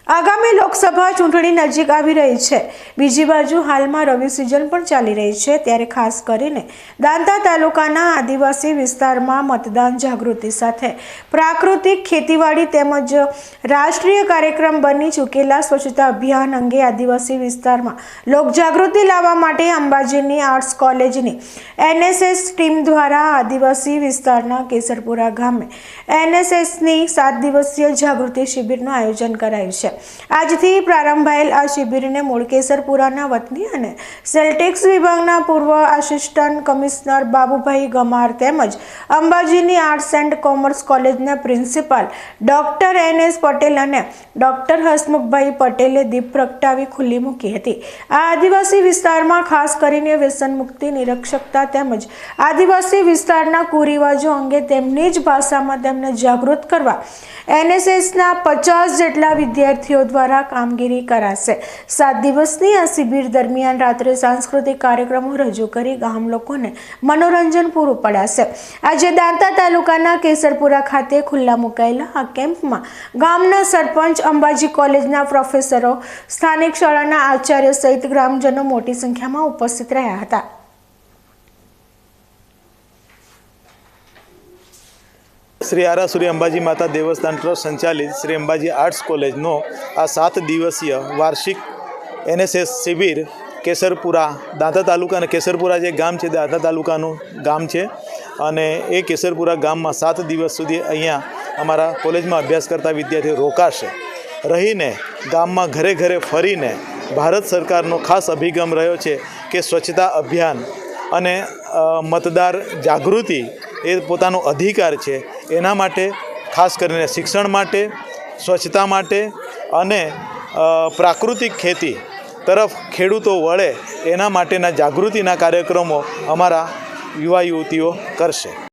આગામી લોકસભા ચૂંટણી નજીક આવી રહી છે। બીજી બાજુ હાલમાં રવિ સિઝન પણ ચાલી રહી છે, ત્યારે ખાસ કરીને દાંતા તાલુકાના આદિવાસી વિસ્તારમાં મતદાન જાગૃતિ સાથે પ્રાકૃતિક ખેતીવાડી તેમજ રાષ્ટ્રીય કાર્યક્રમ બની ચૂકેલા સ્વચ્છતા અભિયાન અંગે આદિવાસી વિસ્તારમાં લોકજાગૃતિ લાવવા માટે અંબાજીની આર્ટ્સ કોલેજની NSS ટીમ દ્વારા આદિવાસી વિસ્તારના કેસરપુરા ગામે NSSની 7 દિવસીય જાગૃતિ શિબિરનું આયોજન કરાયું છે। આજથી પ્રારંભાયેલ આ શિબિરને મૂળ કેસરપુરાના વતની અને સેલટેક્સ વિભાગના પૂર્વ આસિસ્ટન્ટ કમિશનર બાબુભાઈ ગમાર તેમજ અંબાજીની આર્ટ્સ એન્ડ કોમર્સ કોલેજના પ્રિન્સિપાલ ડોક્ટર NS પટેલ અને ડોક્ટર હસમુખભાઈ પટેલે દીપ પ્રગટાવી ખુલ્લી મૂકી હતી। આ આદિવાસી વિસ્તારમાં ખાસ કરીને વ્યસન મુક્તિ નિરક્ષરતા તેમજ આદિવાસી વિસ્તારના કુરિવાજો અંગે તેમની જ ભાષામાં તેમને જાગૃત કરવા NSSના 50 જેટલા વિદ્યાર્થીઓ દ્વારા કામગીરી કરાશે। 7 દિવસની આ શિબિર દરમિયાન રાત્રે સાંસ્કૃતિક કાર્યક્રમો રજૂ કરી ગામ લોકોને મનોરંજન પૂરું પડાશે। આજે દાંતા તાલુકાના કેસરપુરા ખાતે ખુલ્લા મુકાયેલા આ કેમ્પમાં ગામના સરપંચ, અંબાજી કોલેજના પ્રોફેસરો, સ્થાનિક શાળાના આચાર્ય સહિત ગ્રામજનો મોટી સંખ્યામાં ઉપસ્થિત રહ્યા હતા। श्री आरासुरी अंबाजी माता देवस्थान ट्रस्ट संचालित श्री अंबाजी आर्ट्स कॉलेज नो आ 7 दिवसीय वार्षिक NSS शिबिर केसरपुरा दांता तालुका ने केसरपुरा जे गाम है दांता तालुकानु गाम है अने ए केसरपुरा गाम में 7 दिवस सुधी अहींया अमारा कॉलेज में अभ्यास करता विद्यार्थी रोकाशे। रहीने गाम में घरे घरे फरीने भारत सरकारनो खास अभिगम रह्यो छे कि स्वच्छता अभियान अने मतदार जागृति ए पोतानो अधिकार है एना माटे खास करीने शिक्षण माटे, स्वच्छता माटे अने प्राकृतिक खेती तरफ खेडूतो वळे एना माटेना जागृतिना कार्यक्रमों अमारा युवा युवतीओ करशे।